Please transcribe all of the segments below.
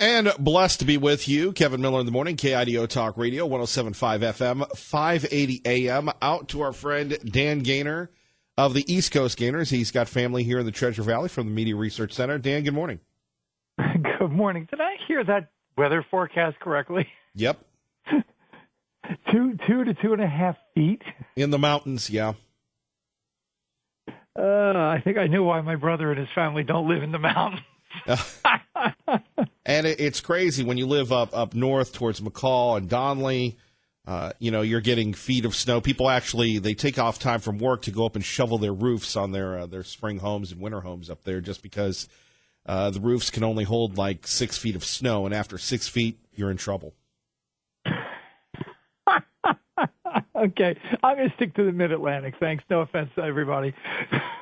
And blessed to be with you, Kevin Miller in the morning, KIDO Talk Radio, 107.5 FM, 580 AM. Out to our friend Dan Gaynor of the East Coast Gaynors. He's got family here in the Treasure Valley from the Media Research Center. Dan, good morning. Good morning. Did I hear that weather forecast correctly? Yep. 2 to 2.5 feet. In the mountains, yeah. I think I knew why my brother and his family don't live in the mountains. And it's crazy when you live up north towards McCall and Donley. You're getting feet of snow. People actually, they take off time from work to go up and shovel their roofs on their spring homes and winter homes up there just because the roofs can only hold like 6 feet of snow. And after 6 feet, you're in trouble. Okay. I'm going to stick to the Mid-Atlantic. Thanks. No offense to everybody.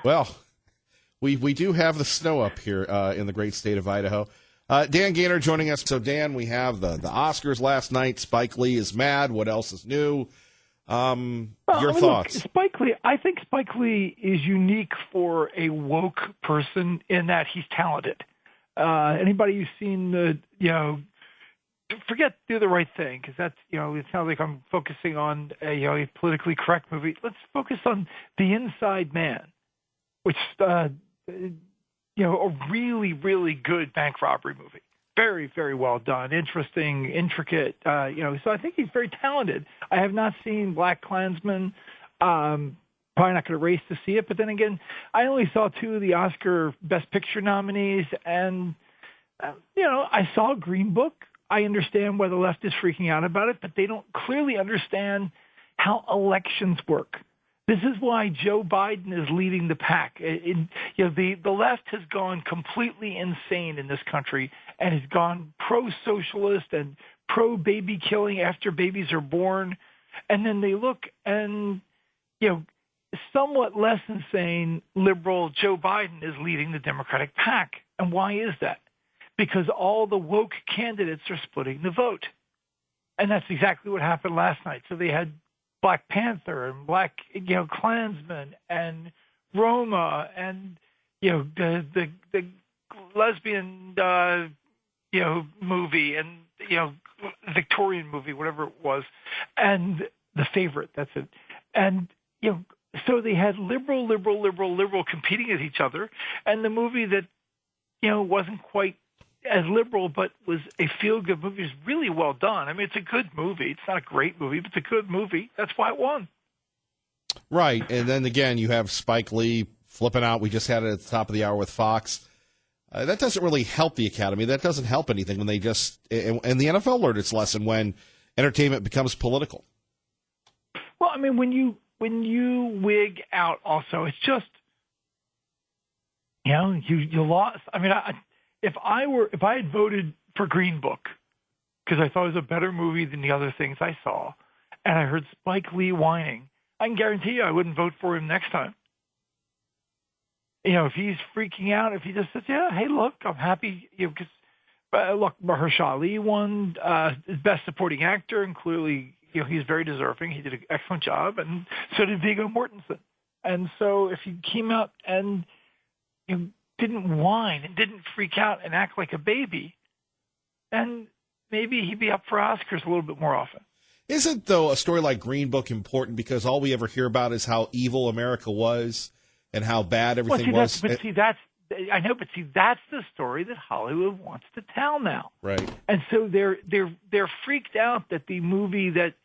Well, we do have the snow up here in the great state of Idaho. Dan Gaynor joining us. So, Dan, we have the Oscars last night. Spike Lee is mad. What else is new? Your thoughts? Look, Spike Lee, I think Spike Lee is unique for a woke person in that he's talented. Anybody who's seen forget Do the Right Thing, because that's, it sounds like I'm focusing on a politically correct movie. Let's focus on The Inside Man, which a really, really good bank robbery movie. Very, very well done. Interesting, intricate. So I think he's very talented. I have not seen Black Klansman. Probably not going to race to see it. But then again, I only saw 2 of the Oscar Best Picture nominees. And, I saw Green Book. I understand why the left is freaking out about it, but they don't clearly understand how elections work. This is why Joe Biden is leading the pack. The left has gone completely insane in this country and has gone pro-socialist and pro-baby killing after babies are born. And then they look and, somewhat less insane liberal Joe Biden is leading the Democratic pack. And why is that? Because all the woke candidates are splitting the vote. And that's exactly what happened last night. So they had Black Panther and Black, Klansman and Roma and, the lesbian, movie and, Victorian movie, whatever it was, and The Favorite, that's it. And, so they had liberal competing with each other, and the movie that, wasn't quite as liberal, but was a feel-good movie. It's really well done. I mean, it's a good movie. It's not a great movie, but it's a good movie. That's why it won. Right. And then again, you have Spike Lee flipping out. We just had it at the top of the hour with Fox. That doesn't really help the Academy. That doesn't help anything when they just, and the NFL learned its lesson when entertainment becomes political. Well, I mean, when you wig out also, it's just, you lost. I mean, if I had voted for Green Book because I thought it was a better movie than the other things I saw, and I heard Spike Lee whining, I can guarantee you I wouldn't vote for him next time. If he's freaking out, if he just says, "Yeah, hey, look, I'm happy," because look, Mahershala Ali won Best Supporting Actor, and clearly, he's very deserving. He did an excellent job, and so did Viggo Mortensen. And so, if he came out and didn't whine and didn't freak out and act like a baby, and maybe he'd be up for Oscars a little bit more often. Isn't, though, a story like Green Book important because all we ever hear about is how evil America was and how bad everything was? That's the story that Hollywood wants to tell now. Right. And so they're freaked out that the movie that,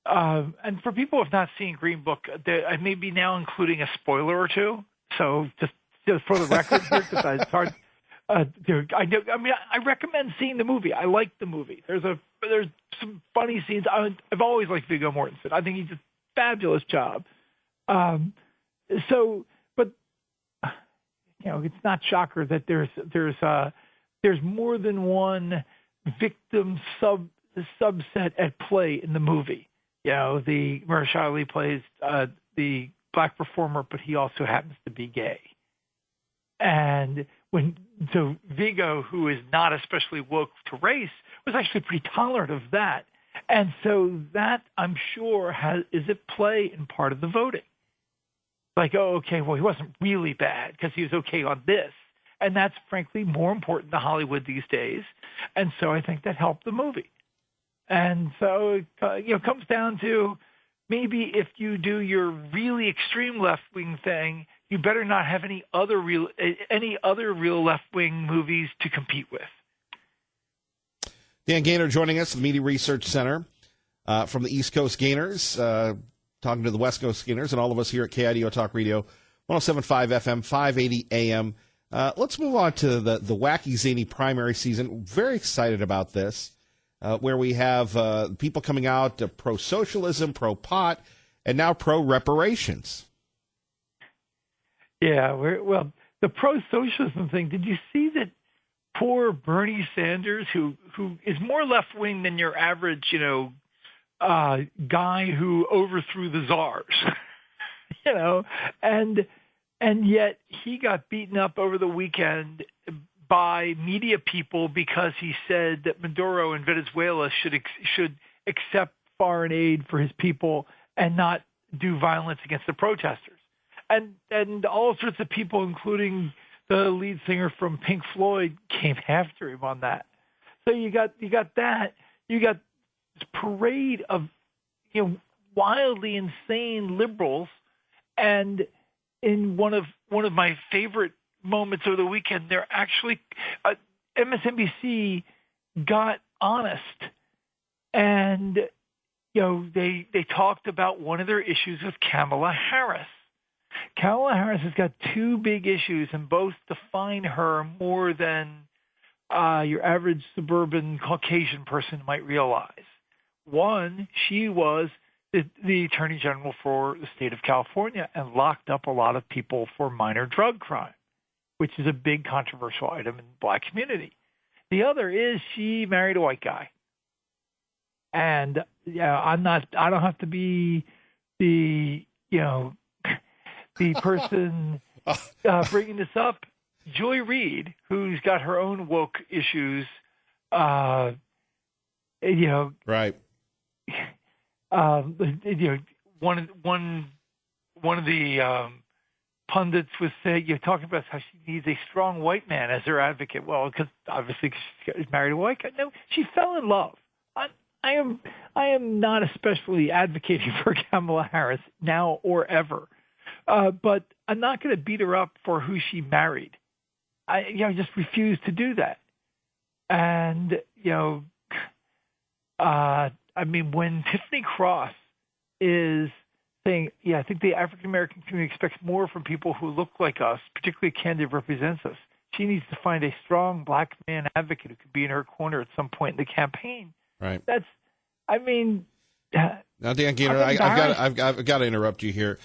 and for people who have not seen Green Book, I may be now including a spoiler or two. So just for the record here, because it's hard. I recommend seeing the movie. I like the movie. There's some funny scenes. I've always liked Viggo Mortensen. I think he did a fabulous job. But it's not shocker that there's more than one victim subset at play in the movie. The Mahershala Ali plays the black performer, but he also happens to be gay. And so Viggo, who is not especially woke to race, was actually pretty tolerant of that. And so that, I'm sure, is at play in part of the voting. Like, oh, okay, well, he wasn't really bad because he was okay on this. And that's frankly more important to Hollywood these days. And so I think that helped the movie. And so, it comes down to maybe if you do your really extreme left-wing thing, you better not have any other real left-wing movies to compete with. Dan Gaynor joining us, the Media Research Center from the East Coast Gaynors, talking to the West Coast Gaynors, and all of us here at KIDO Talk Radio, 107.5 FM, 580 AM. Let's move on to the wacky, zany primary season. Very excited about this, where we have people coming out pro-socialism, pro-pot, and now pro-reparations. Yeah, well, the pro-socialism thing, did you see that poor Bernie Sanders, who is more left-wing than your average, guy who overthrew the czars, and yet he got beaten up over the weekend by media people because he said that Maduro in Venezuela should accept foreign aid for his people and not do violence against the protesters. And all sorts of people, including the lead singer from Pink Floyd, came after him on that. So you got that. You got this parade of wildly insane liberals, and in one of my favorite moments of the weekend, they're actually MSNBC got honest, and they talked about one of their issues with Kamala Harris. Kamala Harris has got two big issues, and both define her more than your average suburban Caucasian person might realize. One, she was the Attorney General for the state of California and locked up a lot of people for minor drug crime, which is a big controversial item in the black community. The other is she married a white guy. And I don't have to be the person bringing this up. Joy Reid, who's got her own woke issues, right. One of the pundits was saying, you're talking about how she needs a strong white man as her advocate. Well, because obviously she's married a white guy. No, she fell in love. I am not especially advocating for Kamala Harris now or ever, but I'm not going to beat her up for who she married. I just refuse to do that. And when Tiffany Cross is saying, I think the African American community expects more from people who look like us, particularly a candidate who represents us. She needs to find a strong black man advocate who could be in her corner at some point in the campaign. Right. Now, Dan Gaynor, I've got to interrupt you here.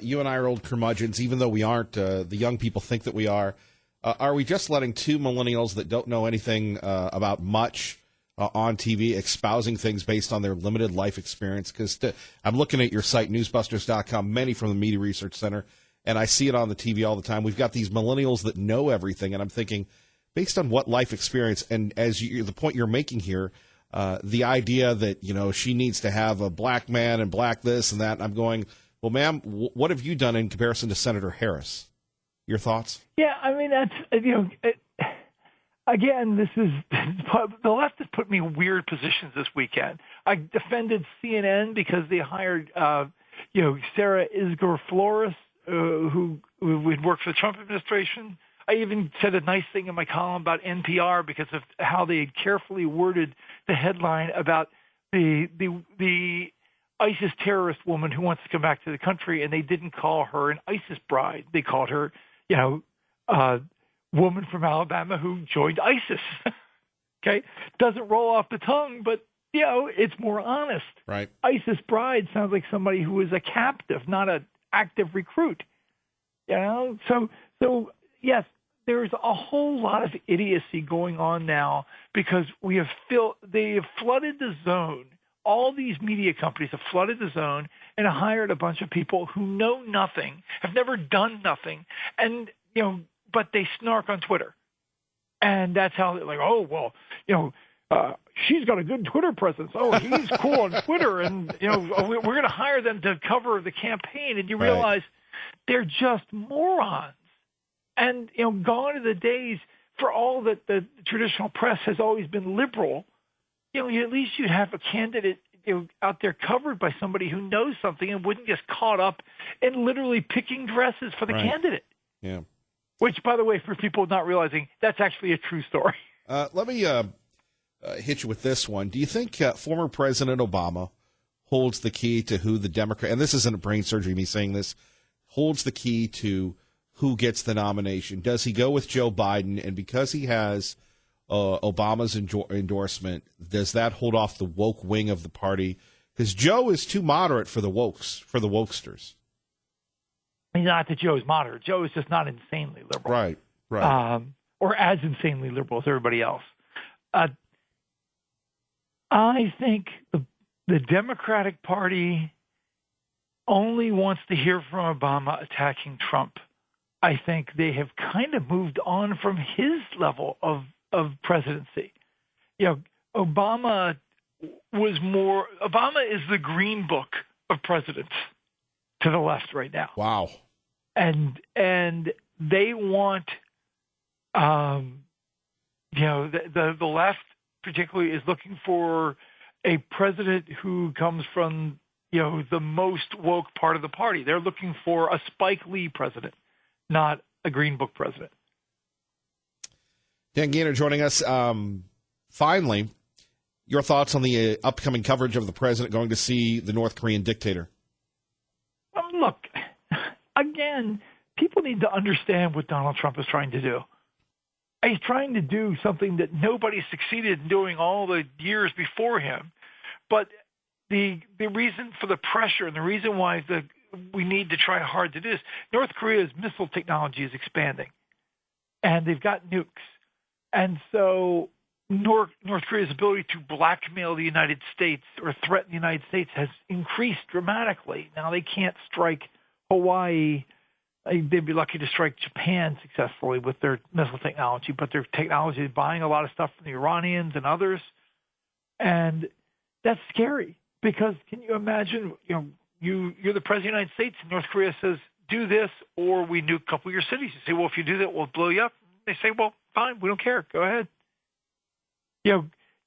You and I are old curmudgeons, even though we aren't. The young people think that we are. Are we just letting two millennials that don't know anything about much on TV espousing things based on their limited life experience? Because I'm looking at your site, newsbusters.com, many from the Media Research Center, and I see it on the TV all the time. We've got these millennials that know everything, and I'm thinking, based on what life experience, and as the point you're making here, the idea that, she needs to have a black man and black this and that, and I'm going, well, ma'am, what have you done in comparison to Senator Harris? Your thoughts? Yeah, that's, again, this is the left has put me in weird positions this weekend. I defended CNN because they hired, Sarah Isgur Flores, who would work for the Trump administration. I even said a nice thing in my column about NPR because of how they had carefully worded the headline about the ISIS terrorist woman who wants to come back to the country, and they didn't call her an ISIS bride. They called her, a woman from Alabama who joined ISIS. Okay? Doesn't roll off the tongue, but, it's more honest. Right. ISIS bride sounds like somebody who is a captive, not an active recruit. So yes, there's a whole lot of idiocy going on now because they have flooded the zone. All these media companies have flooded the zone and hired a bunch of people who know nothing, have never done nothing, and but they snark on Twitter, and that's how they're like, oh well, she's got a good Twitter presence. Oh, he's cool on Twitter, and we're going to hire them to cover the campaign, and you realize they're just morons. And, gone are the days for all that the traditional press has always been liberal. At least you'd have a candidate out there covered by somebody who knows something and wouldn't get caught up in literally picking dresses for the candidate. Yeah. Which, by the way, for people not realizing, that's actually a true story. Let me hit you with this one. Do you think former President Obama holds the key to who the Democrat, and this isn't a brain surgery, me saying this, holds the key to who gets the nomination? Does he go with Joe Biden? And because he has Obama's endorsement, does that hold off the woke wing of the party? Because Joe is too moderate for the wokesters. I mean, not that Joe is moderate. Joe is just not insanely liberal. Right. Or as insanely liberal as everybody else. I think the Democratic Party only wants to hear from Obama attacking Trump. I think they have kind of moved on from his level of presidency. Obama is the green book of presidents to the left right now. Wow. And they want, the left particularly is looking for a president who comes from, the most woke part of the party. They're looking for a Spike Lee president, not a Green Book president. Dan Gainor joining us. Finally, your thoughts on the upcoming coverage of the president going to see the North Korean dictator? Look, again, people need to understand what Donald Trump is trying to do. He's trying to do something that nobody succeeded in doing all the years before him. But the reason for the pressure and the reason why we need to try hard to do this, North Korea's missile technology is expanding, and they've got nukes. And so North Korea's ability to blackmail the United States or threaten the United States has increased dramatically. Now they can't strike Hawaii. They'd be lucky to strike Japan successfully with their missile technology, but their technology is buying a lot of stuff from the Iranians and others. And that's scary because can you imagine, you're the president of the United States and North Korea says, do this or we nuke a couple of your cities. You say, well, if you do that, we'll blow you up. They say, well, fine, we don't care. Go ahead.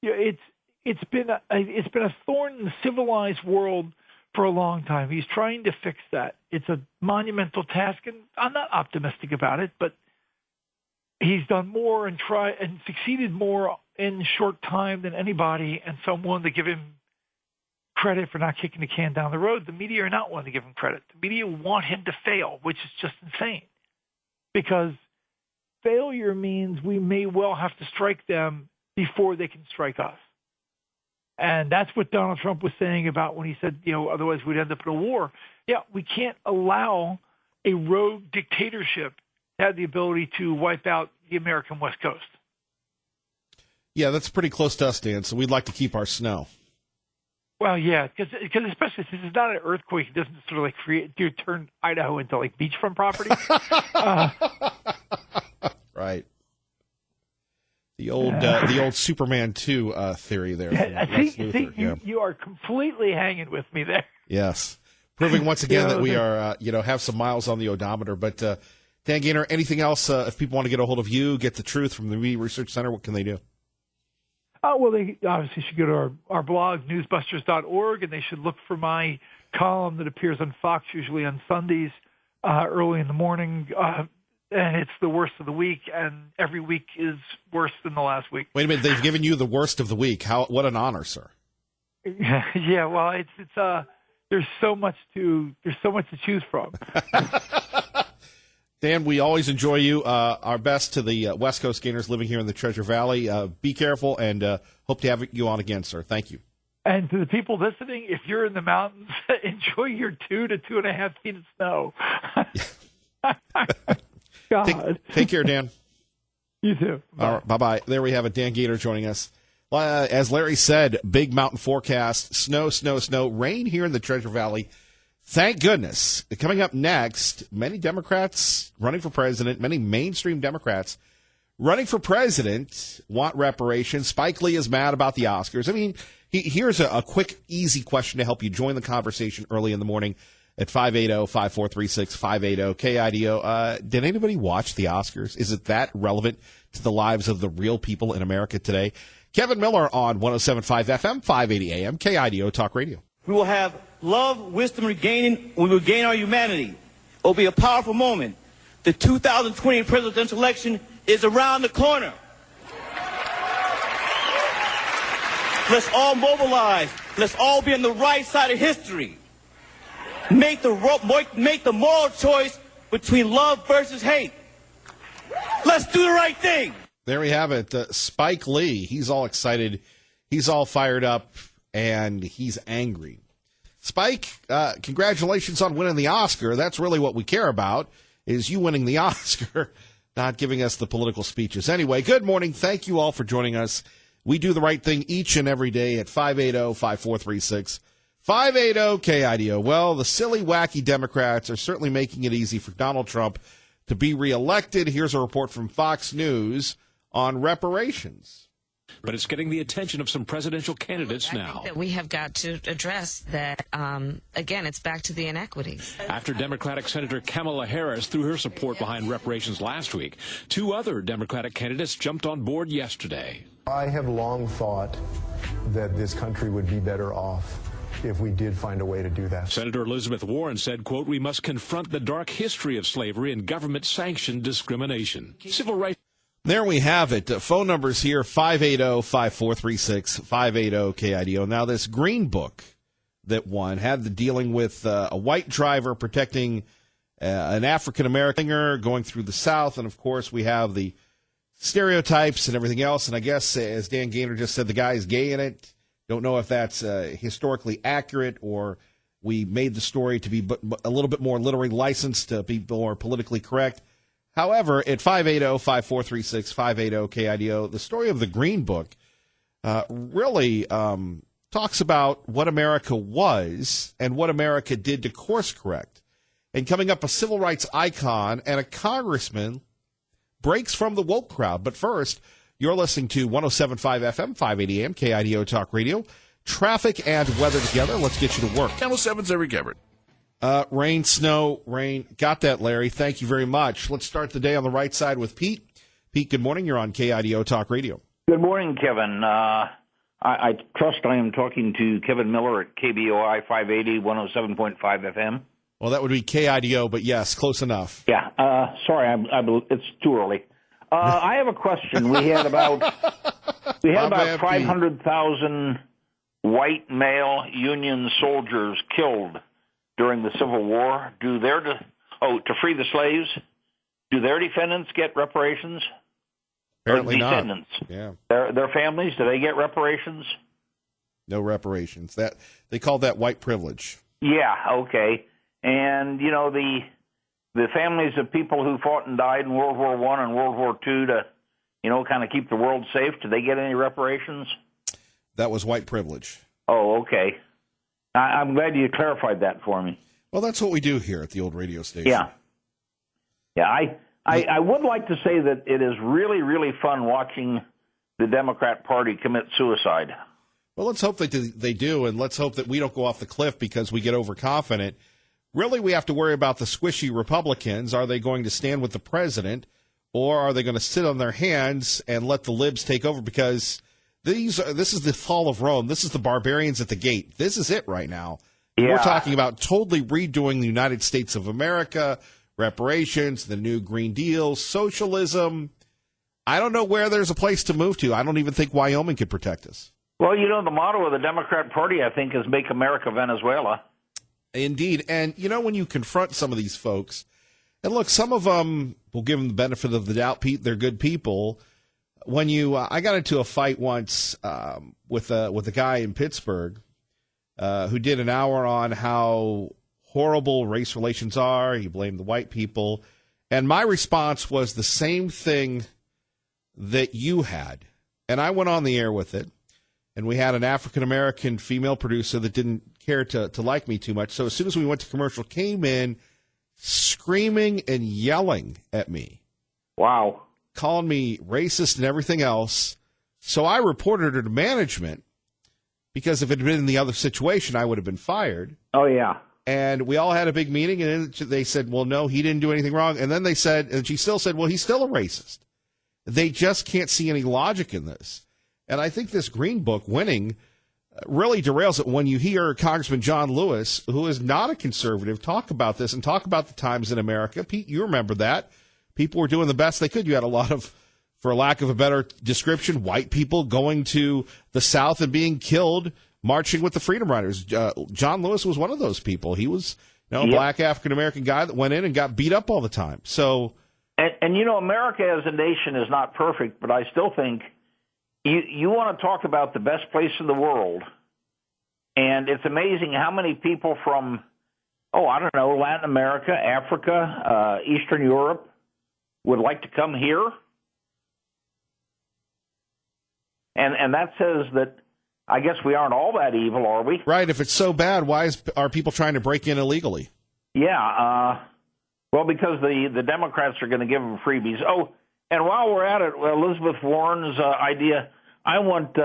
It's been a thorn in the civilized world for a long time. He's trying to fix that. It's a monumental task, and I'm not optimistic about it, but he's done more and succeeded more in short time than anybody, and so I'm willing to give him credit for not kicking the can down the road. The media are not willing to give him credit. The media want him to fail, which is just insane, because failure means we may well have to strike them before they can strike us. And that's what Donald Trump was saying about when he said, otherwise we'd end up in a war. Yeah, we can't allow a rogue dictatorship to have the ability to wipe out the American West Coast. Yeah, that's pretty close to us, Dan, so we'd like to keep our snow. Well, yeah, because especially since it's not an earthquake, it doesn't sort of turn Idaho into like beachfront property. Right. The old Superman 2 theory there. You are completely hanging with me there. Yes, proving once again that we are have some miles on the odometer. But Dan Gainor, anything else? If people want to get a hold of you, get the truth from the Media Research Center, what can they do? Well, they obviously should go to our blog, newsbusters.org, and they should look for my column that appears on Fox, usually on Sundays, early in the morning. And it's the worst of the week, and every week is worse than the last week. Wait a minute, they've given you the worst of the week. What an honor, sir. Yeah, well, it's there's so much to choose from. Dan, we always enjoy you. Our best to the West Coast Gainors living here in the Treasure Valley. Be careful, and hope to have you on again, sir. Thank you. And to the people listening, if you're in the mountains, enjoy your 2 to 2.5 feet of snow. God. Take care, Dan. You too. Bye. All right, bye-bye. There we have it. Dan Gainor joining us. As Larry said, big mountain forecast, snow, rain here in the Treasure Valley. Thank goodness. Coming up next, many Democrats running for president, many mainstream Democrats running for president want reparations. Spike Lee is mad about the Oscars. I mean, here's a quick, easy question to help you join the conversation early in the morning. at 580-5436, 580-KIDO. Did anybody watch the Oscars? Is it that relevant to the lives of the real people in America today? Kevin Miller on 107.5 FM, 580 AM, KIDO Talk Radio. We will have love, wisdom, regaining. We will gain our humanity. It will be a powerful moment. The 2020 presidential election is around the corner. Let's all mobilize. Let's all be on the right side of history. Make the moral choice between love versus hate. Let's do the right thing. There we have it. Spike Lee, he's all excited. He's all fired up, and he's angry. Spike, congratulations on winning the Oscar. That's really what we care about, is you winning the Oscar, not giving us the political speeches. Anyway, good morning. Thank you all for joining us. We do the right thing each and every day at 580-5436, 580-KIDO. Well, the silly, wacky Democrats are certainly making it easy for Donald Trump to be reelected. Here's a report from Fox News on reparations. But it's getting the attention of some presidential candidates now. I think that we have got to address that, again, it's back to the inequities. After Democratic Senator Kamala Harris threw her support behind reparations last week, two other Democratic candidates jumped on board yesterday. I have long thought that this country would be better off if we did find a way to do that. Senator Elizabeth Warren said, quote, "We must confront the dark history of slavery and government-sanctioned discrimination. Civil rights." There we have it. Phone numbers here, 580-5436, 580-KIDO. Now, this Green Book that won had the dealing with a white driver protecting an African-American going through the South. And, of course, we have the stereotypes and everything else. And I guess, as Dan Gaynor just said, the guy is gay in it. Don't know if that's historically accurate or we made the story to be a little bit more literally licensed to be more politically correct. However, at 580-5436, 580-KIDO, the story of the Green Book really talks about what America was and what America did to course correct. And coming up, a civil rights icon and a congressman breaks from the woke crowd. But first, you're listening to 107.5 FM, 580 AM, KIDO Talk Radio. Traffic and weather together. Let's get you to work. Channel 7's every Gabbard. Rain, snow, rain. Got that, Larry. Thank you very much. Let's start the day on the right side with Pete. Pete, good morning. You're on KIDO Talk Radio. Good morning, Kevin. I trust I am talking to Kevin Miller at KBOI 580, 107.5 FM. Well, that would be KIDO, but yes, close enough. Yeah. Sorry, it's too early. I have a question. We had about 500,000 white male Union soldiers killed during the Civil War. To free the slaves. Do their descendants get reparations? Apparently or descendants? Not. Yeah. Their families, do they get reparations? No reparations. That they call that white privilege. Yeah. Okay. And the families of people who fought and died in World War I and World War II to kind of keep the world safe, do they get any reparations? That was white privilege. Oh, okay. I'm glad you clarified that for me. Well, that's what we do here at the old radio station. Yeah. Yeah, I would like to say that it is really, really fun watching the Democrat Party commit suicide. Well, let's hope they do, and let's hope that we don't go off the cliff because we get overconfident. Really, we have to worry about the squishy Republicans. Are they going to stand with the president, or are they going to sit on their hands and let the libs take over? Because this is the fall of Rome. This is the barbarians at the gate. This is it right now. Yeah. We're talking about totally redoing the United States of America, reparations, the new Green Deal, socialism. I don't know where there's a place to move to. I don't even think Wyoming could protect us. Well, the motto of the Democrat Party, I think, is Make America Venezuela. Indeed. And, when you confront some of these folks, and look, some of them, we'll give them the benefit of the doubt, Pete, they're good people. When I got into a fight once with a guy in Pittsburgh who did an hour on how horrible race relations are. He blamed the white people. And my response was the same thing that you had. And I went on the air with it. And we had an African-American female producer that didn't care to like me too much. So as soon as we went to commercial, came in screaming and yelling at me. Wow. Calling me racist and everything else. So I reported her to management because if it had been in the other situation, I would have been fired. Oh, yeah. And we all had a big meeting, and then they said, well, no, he didn't do anything wrong. And then they said, and she still said, well, he's still a racist. They just can't see any logic in this. And I think this Green Book winning really derails it when you hear Congressman John Lewis, who is not a conservative, talk about this and talk about the times in America. Pete, you remember that. People were doing the best they could. You had a lot of, for lack of a better description, white people going to the South and being killed, marching with the Freedom Riders. John Lewis was one of those people. He was a black African-American guy that went in and got beat up all the time. So, and America as a nation is not perfect, but I still think you want to talk about the best place in the world, and it's amazing how many people from, Latin America, Africa, Eastern Europe would like to come here. And that says that I guess we aren't all that evil, are we? Right. If it's so bad, why are people trying to break in illegally? Yeah. Well, because the Democrats are going to give them freebies. Oh, and while we're at it, Elizabeth Warren's idea, I want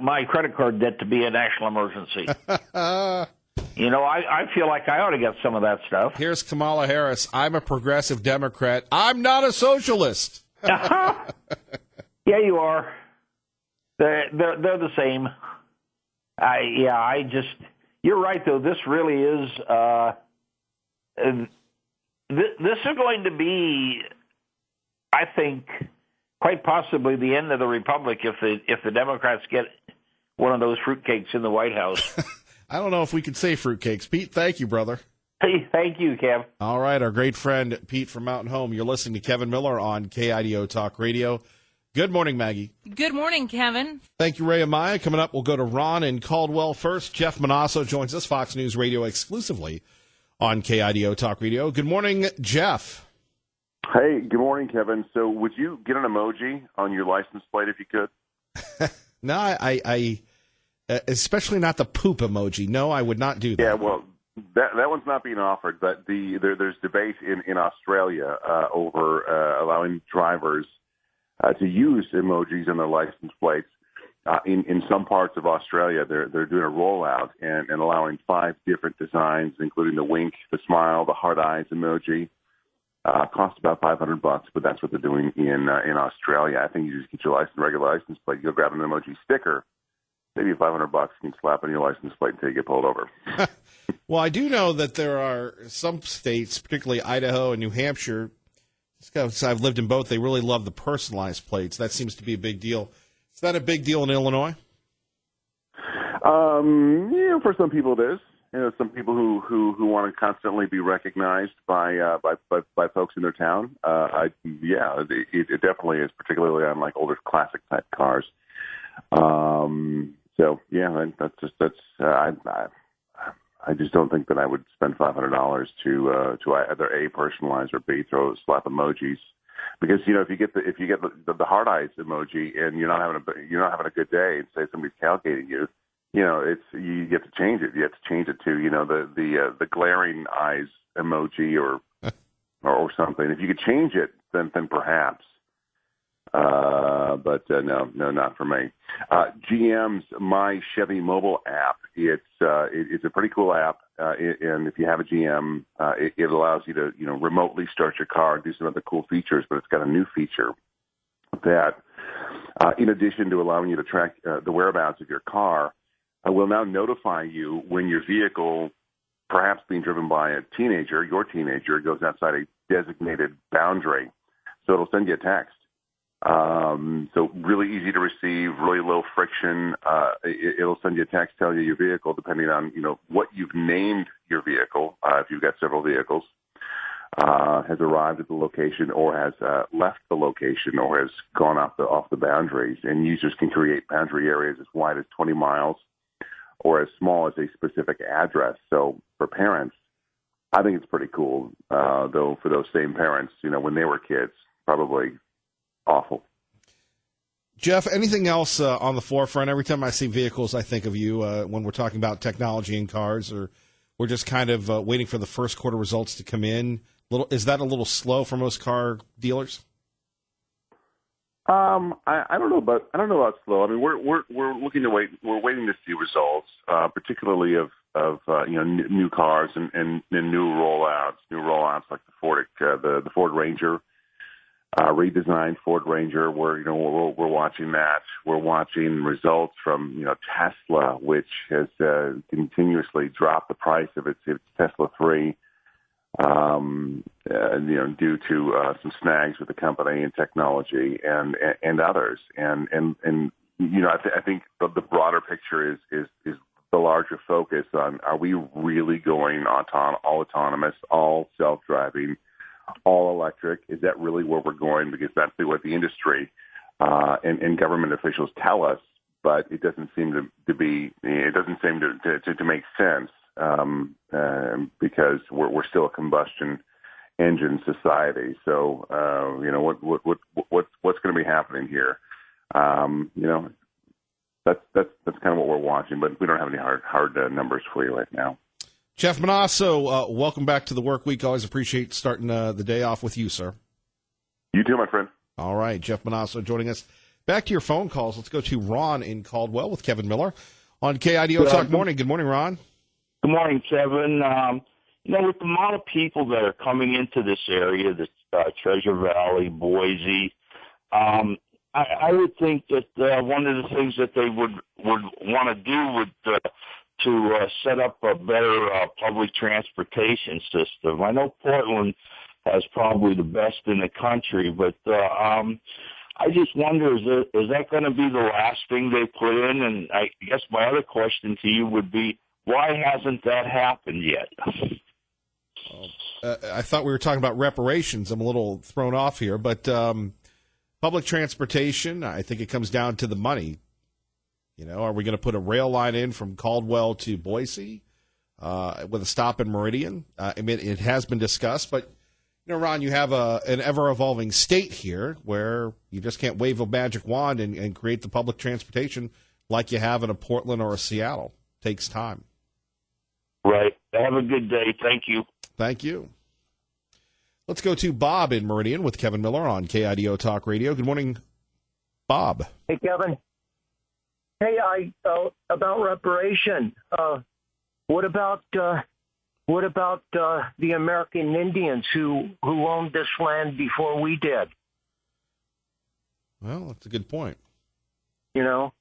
my credit card debt to be a national emergency. I feel like I ought to get some of that stuff. Here's Kamala Harris. I'm a progressive Democrat. I'm not a socialist. Yeah, you are. They're the same. You're right, though. This really is, this is going to be, I think, quite possibly the end of the republic if the Democrats get one of those fruitcakes in the White House. I don't know if we could say fruitcakes. Pete, thank you, brother. Hey, thank you, Kev. All right, our great friend Pete from Mountain Home. You're listening to Kevin Miller on KIDO Talk Radio. Good morning, Maggie. Good morning, Kevin. Thank you, Ray and Maya. Coming up, we'll go to Ron in Caldwell first. Jeff Manasso joins us, Fox News Radio exclusively on KIDO Talk Radio. Good morning, Jeff. Hey, good morning, Kevin. So would you get an emoji on your license plate if you could? No, I especially not the poop emoji. No, I would not do that. Yeah, well, that one's not being offered, but there's debate in Australia over allowing drivers to use emojis on their license plates. In some parts of Australia, they're doing a rollout and allowing 5 different designs, including the wink, the smile, the heart eyes emoji. Cost about $500, but that's what they're doing in Australia. I think you just get your regular license plate, you go grab an emoji sticker, maybe $500, you can slap on your license plate until you get pulled over. Well, I do know that there are some states, particularly Idaho and New Hampshire. I've lived in both. They really love the personalized plates. That seems to be a big deal. Is that a big deal in Illinois? For some people it is. Some people who want to constantly be recognized by folks in their town. It definitely is, particularly on like older classic type cars. I just don't think that I would spend $500 to either A, personalize, or B, slap emojis. Because if you get the heart eyes emoji and you're not having a good day, and say somebody's tailgating you, you get to change it. You have to change it to the glaring eyes emoji or something. If you could change it, then perhaps. But no, not for me. GM's My Chevy mobile app. It's a pretty cool app, and if you have a GM, it allows you to remotely start your car and do some other cool features. But it's got a new feature that, in addition to allowing you to track the whereabouts of your car, will now notify you when your vehicle, perhaps being driven by your teenager, goes outside a designated boundary. So it'll send you a text. So really easy to receive, really low friction. It'll send you a text telling you your vehicle, depending on, what you've named your vehicle, if you've got several vehicles, has arrived at the location or has left the location or has gone off the boundaries. And users can create boundary areas as wide as 20 miles or as small as a specific address. So for parents, I think it's pretty cool, though for those same parents, when they were kids, probably awful. Jeff, anything else on the forefront? Every time I see vehicles, I think of you when we're talking about technology in cars, or we're just kind of waiting for the first quarter results to come in. Is that a little slow for most car dealers? I don't know about slow. I mean, we're looking to wait. We're waiting to see results, particularly of new cars and new rollouts like the Ford Ranger, redesigned Ford Ranger. We're watching that. We're watching results from Tesla, which has continuously dropped the price of its Tesla 3. Due to some snags with the company and technology and others, and I think the broader picture is the larger focus on, are we really going all autonomous, all self-driving, all electric? Is that really where we're going? Because that's what the industry and government officials tell us, but it doesn't seem to be. It doesn't seem to make sense. Because we're still a combustion engine society. So what's going to be happening here? That's kind of what we're watching, but we don't have any hard numbers for you right now. Jeff Monosso, welcome back to the Work Week. Always appreciate starting the day off with you, sir. You too, my friend. All right, Jeff Monosso joining us. Back to your phone calls. Let's go to Ron in Caldwell with Kevin Miller on KIDO Talk Morning. Good morning, Ron. Good morning, Kevin. With the amount of people that are coming into this area, this Treasure Valley, Boise, I would think that one of the things that they would want to do to set up a better public transportation system. I know Portland has probably the best in the country, but I just wonder, is that going to be the last thing they put in? And I guess my other question to you would be, why hasn't that happened yet? I thought we were talking about reparations. I'm a little thrown off here, but public transportation, I think it comes down to the money. Are we going to put a rail line in from Caldwell to Boise with a stop in Meridian? It has been discussed, but Ron, you have an ever-evolving state here where you just can't wave a magic wand and create the public transportation like you have in a Portland or a Seattle. It takes time. Right. Have a good day. Thank you. Thank you. Let's go to Bob in Meridian with Kevin Miller on KIDO Talk Radio. Good morning, Bob. Hey, Kevin. Hey, about reparation. What about the American Indians who owned this land before we did? Well, that's a good point. And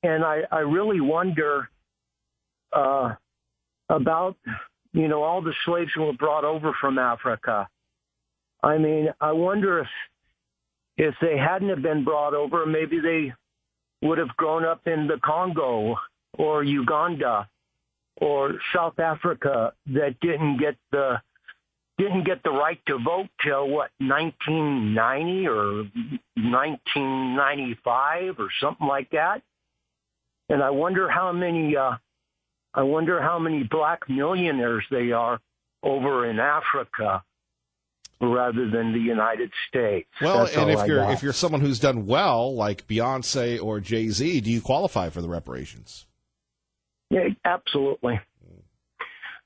I really wonder about all the slaves who were brought over from Africa. I wonder if they hadn't have been brought over, maybe they would have grown up in the Congo or Uganda or South Africa that didn't get the right to vote till 1990 or 1995 or something like that. And I wonder how many black millionaires they are over in Africa rather than the United States. Well, That's and all if you're someone who's done well, like Beyonce or Jay-Z, do you qualify for the reparations? Yeah, absolutely.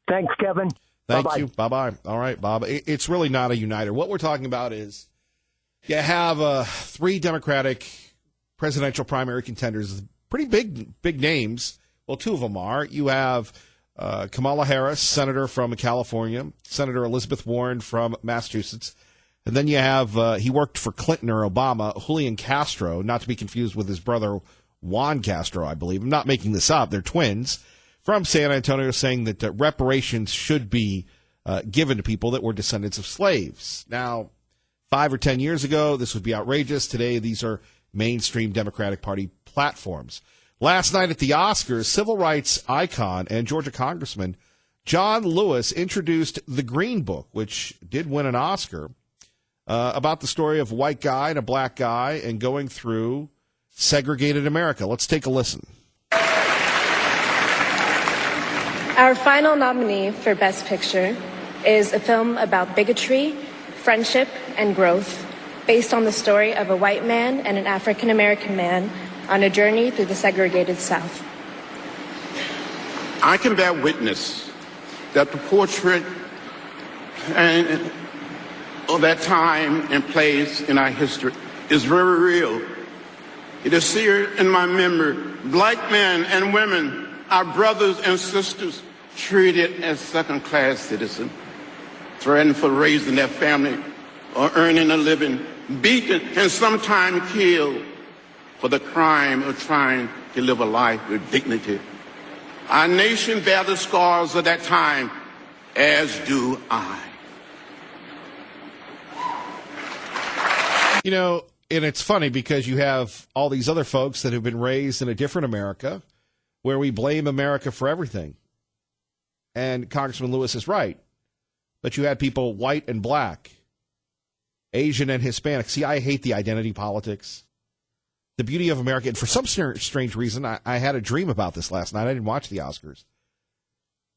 Thanks, Kevin. Thank Bye-bye. you. Bye-bye. All right, Bob. It's really not a uniter. What we're talking about is you have 3 Democratic presidential primary contenders, pretty big names. Well, 2 of them are. You have Kamala Harris, senator from California, Senator Elizabeth Warren from Massachusetts. And then you have, he worked for Clinton or Obama, Julian Castro, not to be confused with his brother Juan Castro, I believe. I'm not making this up. They're twins from San Antonio, saying that reparations should be given to people that were descendants of slaves. Now, 5 or 10 years ago, this would be outrageous. Today, these are mainstream Democratic Party platforms. Last night at the Oscars, civil rights icon and Georgia Congressman John Lewis introduced The Green Book, which did win an Oscar, about the story of a white guy and a black guy and going through segregated America. Let's take a listen. Our final nominee for Best Picture is a film about bigotry, friendship, and growth, based on the story of a white man and an African-American man on a journey through the segregated South. I can bear witness that the portrait of that time and place in our history is very real. It is seared in my memory. Black men and women our brothers and sisters treated as second-class citizens, threatened for raising their family or earning a living, beaten and sometimes killed for the crime of trying to live a life with dignity. Our nation bears the scars of that time, as do I. You know, and it's funny because you have all these other folks that have been raised in a different America where we blame America for everything. And Congressman Lewis is right. But you had people white and black, Asian and Hispanic. See, I hate the identity politics. The beauty of America, and for some strange reason, I had a dream about this last night. I didn't watch the Oscars.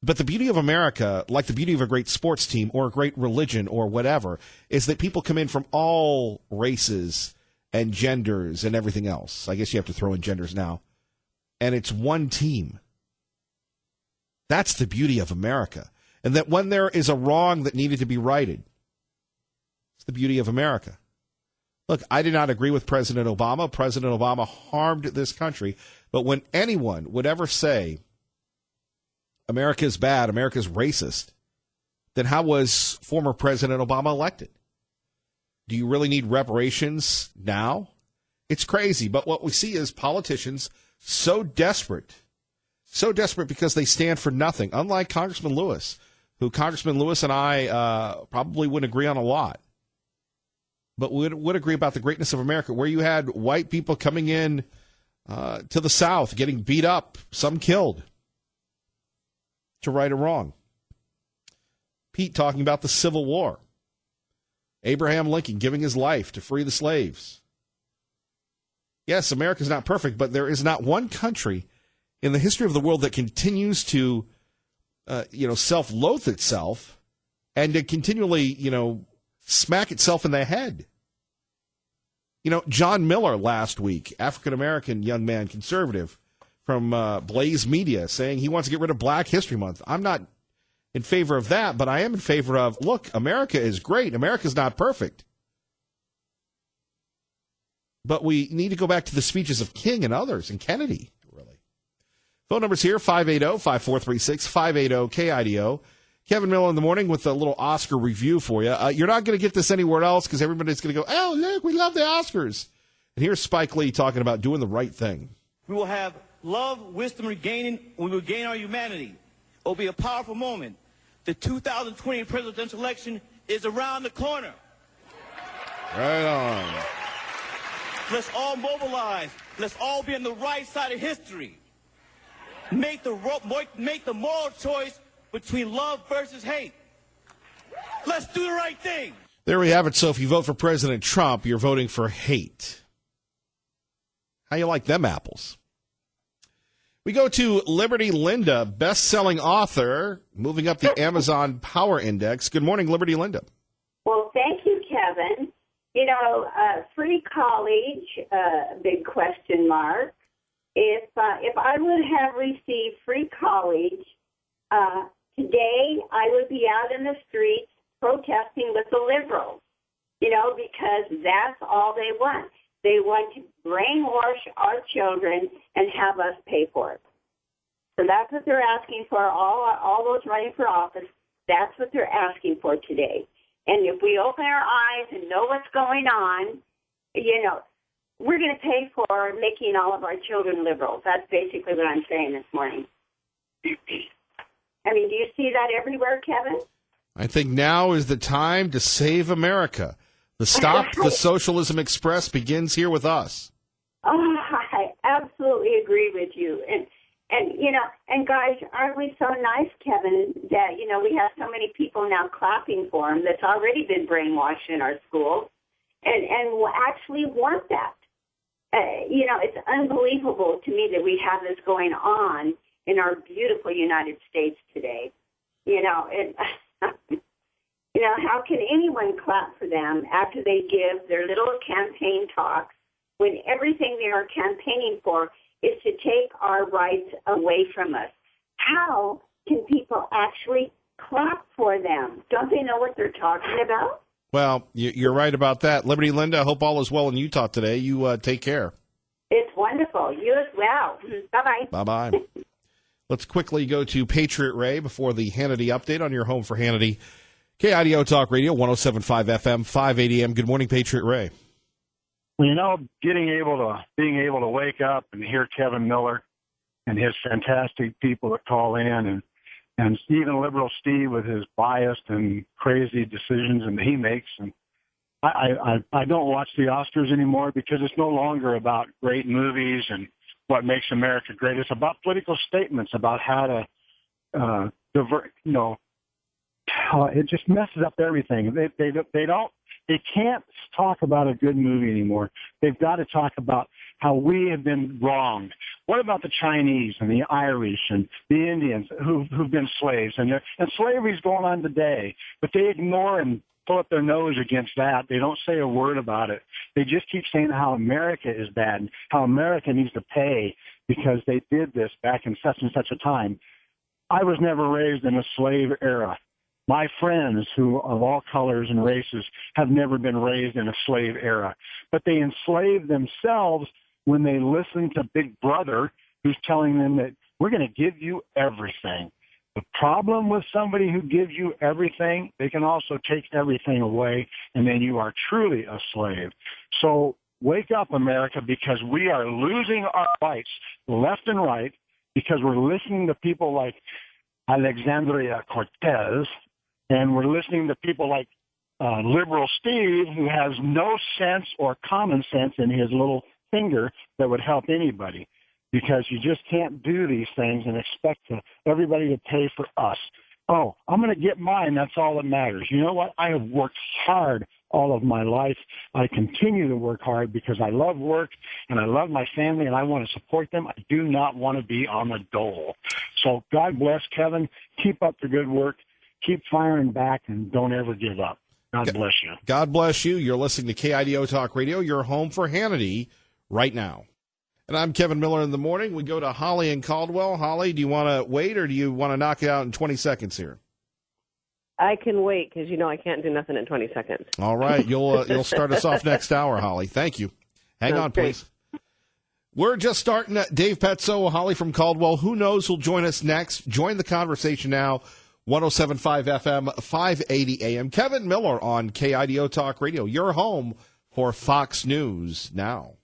But the beauty of America, like the beauty of a great sports team or a great religion or whatever, is that people come in from all races and genders and everything else. I guess you have to throw in genders now. And it's one team. That's the beauty of America. And that when there is a wrong that needed to be righted, it's the beauty of America. Look, I did not agree with President Obama. President Obama harmed this country. But when anyone would ever say America is bad, America is racist, then how was former President Obama elected? Do you really need reparations now? It's crazy. But what we see is politicians so desperate because they stand for nothing, unlike Congressman Lewis, who Congressman Lewis and I probably wouldn't agree on a lot. But would agree about the greatness of America, where you had white people coming in to the South, getting beat up, some killed, to right a wrong. Pete talking about the Civil War. Abraham Lincoln giving his life to free the slaves. Yes, America's not perfect, but there is not one country in the history of the world that continues to, self-loathe itself and to continually, smack itself in the head. John Miller last week, African-American young man, conservative from Blaze Media, saying he wants to get rid of Black History Month. I'm not in favor of that, but I am in favor of, look, America is great. America's not perfect. But we need to go back to the speeches of King and others and Kennedy, really. Phone number's here, 580-5436, 580-KIDO. Kevin Miller in the morning with a little Oscar review for you. You're not going to get this anywhere else because everybody's going to go, oh, look, we love the Oscars. And here's Spike Lee talking about doing the right thing. We will have love, wisdom, we will regain our humanity. It will be a powerful moment. The 2020 presidential election is around the corner. Right on. Let's all mobilize. Let's all be on the right side of history. Make the moral choice between love versus hate. Let's do the right thing. There we have it. So if you vote for President Trump, you're voting for hate. How you like them apples? We go to Liberty Linda, best-selling author, moving up the Amazon Power Index. Good morning, Liberty Linda. Well, thank you, Kevin. Free college, big question mark. If I would have received free college, today I would be out in the streets protesting with the liberals, because that's all they want. They want to brainwash our children and have us pay for it. So that's what they're asking for, all those running for office. That's what they're asking for today. And if we open our eyes and know what's going on, we're going to pay for making all of our children liberals. That's basically what I'm saying this morning. I mean, do you see that everywhere, Kevin? I think now is the time to save America. The Stop the Socialism Express begins here with us. Oh, I absolutely agree with you. And guys, aren't we so nice, Kevin, that, we have so many people now clapping for him that's already been brainwashed in our schools and will actually want that. It's unbelievable to me that we have this going on in our beautiful United States today. How can anyone clap for them after they give their little campaign talks when everything they are campaigning for is to take our rights away from us? How can people actually clap for them? Don't they know what they're talking about? Well, you're right about that. Liberty Linda, I hope all is well in Utah today. You take care. It's wonderful. You as well. Bye-bye. Bye-bye. Let's quickly go to Patriot Ray before the Hannity update on your home for Hannity. KIDO Talk Radio, 107.5 FM, 580 AM. Good morning, Patriot Ray. Well, being able to wake up and hear Kevin Miller and his fantastic people that call in, and even Liberal Steve with his biased and crazy decisions that he makes. And I don't watch the Oscars anymore because it's no longer about great movies and what makes America great. It's about political statements about how to divert. It just messes up everything. They can't talk about a good movie anymore. They've got to talk about how we have been wronged. What about the Chinese and the Irish and the Indians who've been slaves? And slavery's going on today, but they ignore and pull up their nose against that. They don't say a word about it. They just keep saying how America is bad and how America needs to pay because they did this back in such and such a time. I was never raised in a slave era. My friends who of all colors and races have never been raised in a slave era, but they enslave themselves when they listen to Big Brother who's telling them that we're going to give you everything. The problem with somebody who gives you everything, they can also take everything away, and then you are truly a slave. So wake up, America, because we are losing our rights left and right because we're listening to people like Alexandria Cortez, and we're listening to people like Liberal Steve, who has no sense or common sense in his little finger that would help anybody. Because you just can't do these things and expect everybody to pay for us. Oh, I'm going to get mine. That's all that matters. You know what? I have worked hard all of my life. I continue to work hard because I love work and I love my family and I want to support them. I do not want to be on the dole. So God bless, Kevin. Keep up the good work. Keep firing back and don't ever give up. God bless you. God bless you. You're listening to KIDO Talk Radio, your home for Hannity right now. And I'm Kevin Miller in the morning. We go to Holly in Caldwell. Holly, do you want to wait or do you want to knock it out in 20 seconds here? I can wait because, I can't do nothing in 20 seconds. All right. You'll start us off next hour, Holly. Thank you. Hang on, please. We're just starting at Dave Petso, Holly from Caldwell. Who knows who'll join us next? Join the conversation now. 107.5 FM, 580 AM. Kevin Miller on KIDO Talk Radio, your home for Fox News Now.